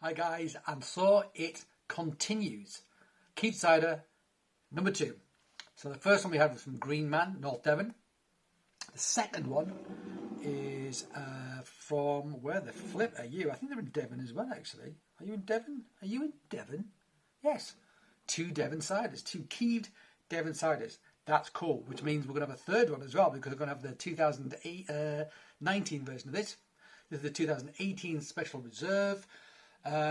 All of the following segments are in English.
Hi guys, and so it continues. Keeved cider number 2. So the first one we had was from Green Man, North Devon. The second one is from, where the flip are you? I think they're in Devon as well, actually. Are you in Devon? Are you in Devon? Yes. 2 Devon ciders, 2 Keeved Devon ciders. That's cool, which means we're going to have a third one as well, because we're going to have the 2019 version of this. This is the 2018 Special Reserve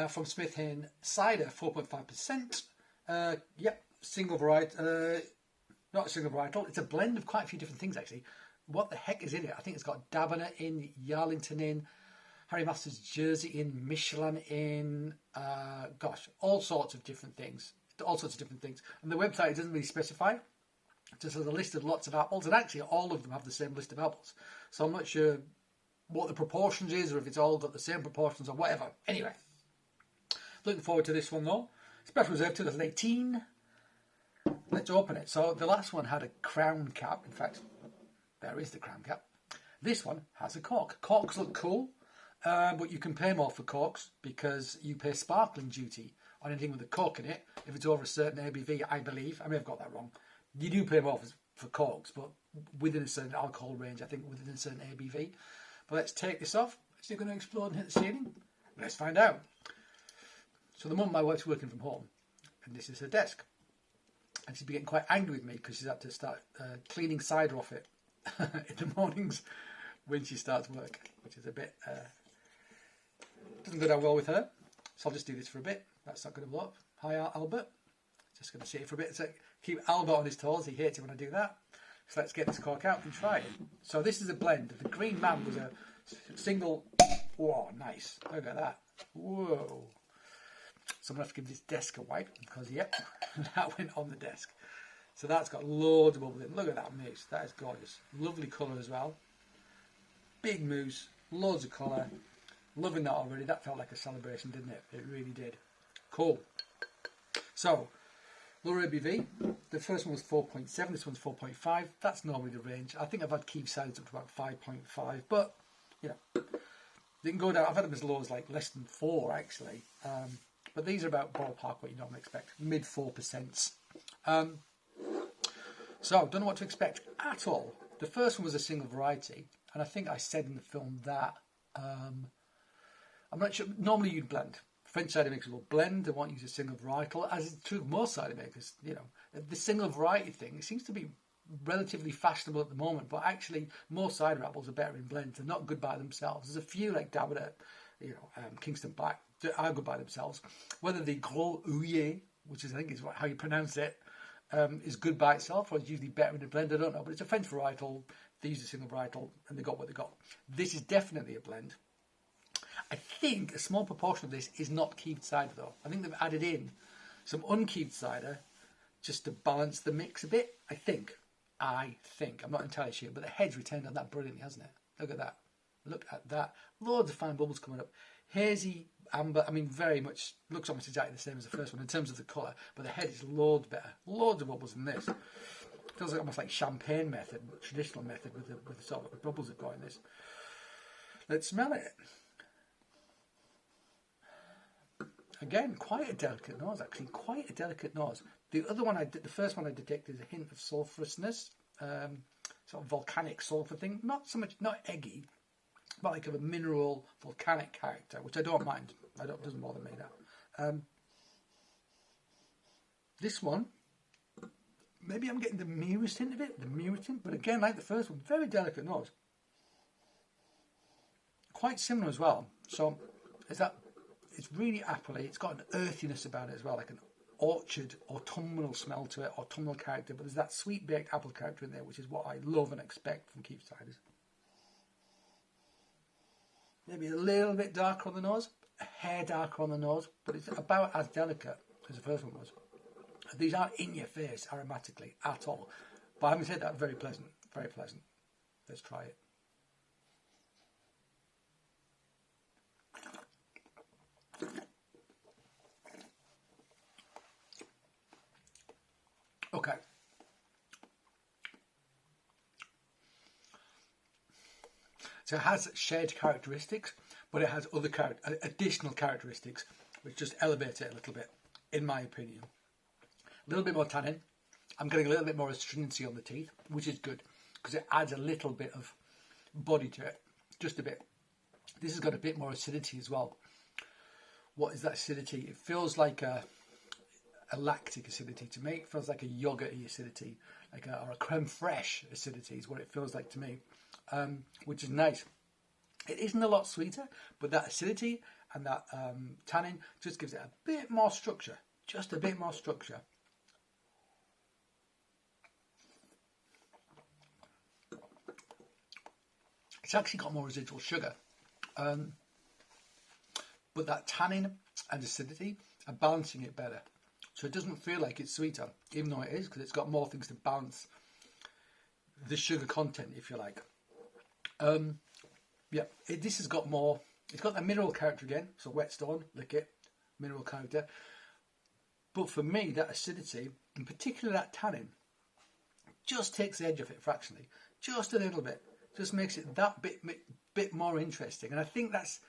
from Smith Hayne Cider, 4.5%. Yep, single variety, not a single varietal. It's a blend of quite a few different things, actually. What the heck is in it? I think it's got Devon in, Yarlington in, Harry Masters Jersey in, Michelin in, gosh, all sorts of different things. All sorts of different things. And the website doesn't really specify. It just has a list of lots of apples, and actually all of them have the same list of apples. So I'm not sure what the proportions is, or if it's all got the same proportions or whatever. Anyway, looking forward to this one though. Special Reserve 2018. Let's open it. So the last one had a crown cap. In fact, there is the crown cap. This one has a cork. Corks look cool, but you can pay more for corks because you pay sparkling duty on anything with a cork in it. If it's over a certain ABV, I believe. I may have got that wrong. You do pay more for corks, but within a certain alcohol range, I think within a certain ABV. But let's take this off. Is it going to explode and hit the ceiling? Let's find out. So the mum, my wife's working from home, and this is her desk. And she's been getting quite angry with me because she's had to start cleaning cider off it in the mornings when she starts work, which is a bit, doesn't go down well with her. So I'll just do this for a bit. That's not going to blow up. Hi, Albert. Just going to sit here for a bit. So keep Albert on his toes. He hates it when I do that. So let's get this cork out and try it. So this is a blend. The Green Man was a single. Whoa, nice. Look at that. Whoa. So I'm going to have to give this desk a wipe because, yep, that went on the desk. So that's got loads of bubbles in. Look at that mousse. That is gorgeous. Lovely colour as well. Big mousse. Loads of colour. Loving that already. That felt like a celebration, didn't it? It really did. Cool. So, lower ABV. The first one was 4.7. This one's 4.5. That's normally the range. I think I've had Keeved ciders up to about 5.5. But, you know, they can go down. I've had them as low as like less than 4, actually. But these are about ballpark what you normally expect. Mid 4%. So, don't know what to expect at all. The first one was a single variety. And I think I said in the film that I'm not sure. Normally you'd blend. French cider makers will blend. They won't use a single varietal, as is true of most cider makers. You know, the single variety thing, it seems to be relatively fashionable at the moment, but actually most cider apples are better in blends. They're not good by themselves. There's a few like Devon, Kingston Black, that are good by themselves. Whether the Gros Houillet, which is I think is how you pronounce it, is good by itself, or it's usually better in a blend. I don't know, but it's a French varietal. They use a single varietal, and they got what they got. This is definitely a blend. I think a small proportion of this is not Keeved cider though. I think they've added in some unkeeved cider just to balance the mix a bit. I think. I'm not entirely sure, but the head's returned on that brilliantly, hasn't it? Look at that. Look at that. Loads of fine bubbles coming up. Hazy amber. I mean, very much looks almost exactly the same as the first one in terms of the colour, but the head is loads better. Loads of bubbles in this. Feels like almost like champagne method, traditional method with the sort of bubbles that go in this. Let's smell it. Again, quite a delicate nose, actually. Quite a delicate nose. The other one the first one I detected is a hint of sulphurousness, sort of volcanic sulphur thing. Not so much, not eggy, but like of a mineral volcanic character, which I don't mind. Doesn't bother me that. This one, maybe I'm getting the merest hint of it, but again, like the first one, very delicate nose. Quite similar as well. So, it's really appley. It's got an earthiness about it as well, like an orchard, autumnal smell to it, autumnal character. But there's that sweet baked apple character in there, which is what I love and expect from Keeved ciders. Maybe a little bit darker on the nose, a hair darker on the nose, but it's about as delicate as the first one was. These aren't in your face aromatically at all. But having said that, very pleasant, very pleasant. Let's try it. Okay. So it has shared characteristics, but it has other additional characteristics which just elevates it a little bit, in my opinion. A little bit more tannin. I'm getting a little bit more astringency on the teeth, which is good because it adds a little bit of body to it, just a bit. This has got a bit more acidity as well. What is that acidity? It feels like a lactic acidity to me. It feels like a yogurty acidity, or a creme fraiche acidity is what it feels like to me, which is nice. It isn't a lot sweeter, but that acidity and that tannin just gives it a bit more structure, just a bit more structure. It's actually got more residual sugar, but that tannin and acidity are balancing it better. So it doesn't feel like it's sweeter, even though it is, because it's got more things to balance the sugar content, if you like. This has got more. It's got that mineral character again, so whetstone, lick it, mineral character. But for me, that acidity, in particular that tannin, just takes the edge off it fractionally, just a little bit. Just makes it that bit more interesting, and I think that's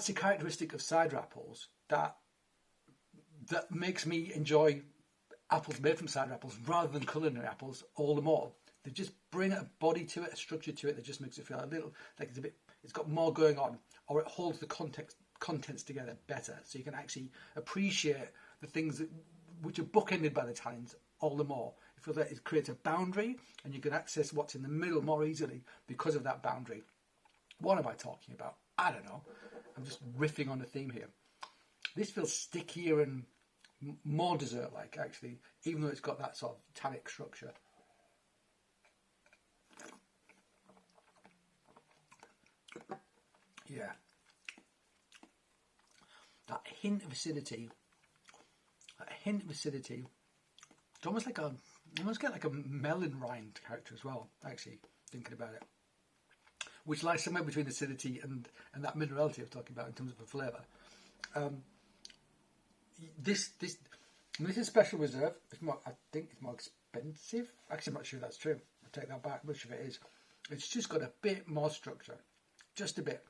a characteristic of cider apples that makes me enjoy apples made from cider apples rather than culinary apples all the more. They just bring a body to it, a structure to it that just makes it feel a little like it's got more going on, or it holds the contents together better, so you can actually appreciate the things which are bookended by the tannins all the more. It feels like it creates a boundary, and you can access what's in the middle more easily because of that boundary. What am I talking about? I don't know. I'm just riffing on the theme here. This feels stickier and more dessert-like, actually, even though it's got that sort of tannic structure. Yeah. That hint of acidity. It's almost like a melon rind character as well, actually, thinking about it. Which lies somewhere between acidity and that minerality I was talking about in terms of a flavour. This is special reserve. I think it's more expensive. Actually, I'm not sure that's true. I take that back. Much of it is. It's just got a bit more structure, just a bit,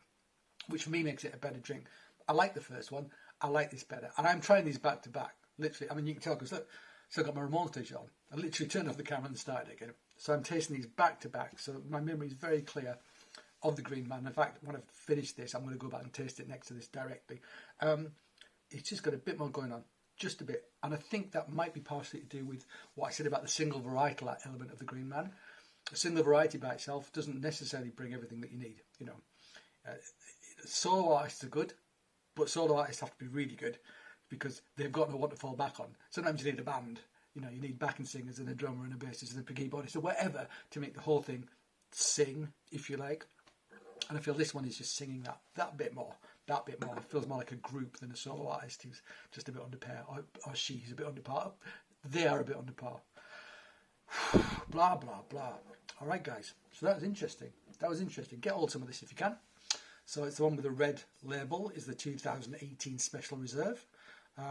which for me makes it a better drink. I like the first one. I like this better, and I'm trying these back to back. Literally, I mean, you can tell because look, still got my Ramones t-shirt on. I literally turned off the camera and started again. So I'm tasting these back to back. So my memory is very clear of the Green Man. In fact, when I've finished this, I'm going to go back and taste it next to this directly. It's just got a bit more going on, just a bit. And I think that might be partially to do with what I said about the single varietal element of the Green Man. A single variety by itself doesn't necessarily bring everything that you need. You know, solo artists are good, but solo artists have to be really good because they've got no one to fall back on. Sometimes you need a band. You know, you need backing singers and a drummer and a bassist and a keyboardist or whatever to make the whole thing sing, if you like. And I feel this one is just singing that bit more. That bit more. It feels more like a group than a solo artist who's just a bit under par, or she's a bit under par. They are a bit under par. Blah, blah, blah. All right, guys. So that was interesting. Get hold of some of this if you can. So it's the one with the red label is the 2018 Special Reserve.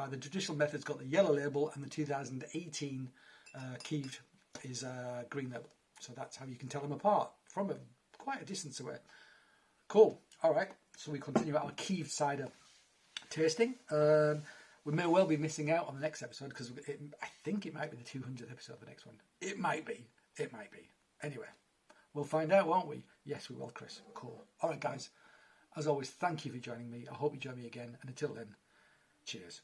The traditional method's got the yellow label, and the 2018 Keeved is green label. So that's how you can tell them apart from quite a distance away. Cool. All right. So we continue our Keeved cider tasting. We may well be missing out on the next episode because I think it might be the 200th episode, the next one. It might be. Anyway, we'll find out, won't we? Yes, we will, Chris. Cool. All right, guys. As always, thank you for joining me. I hope you join me again. And until then, cheers.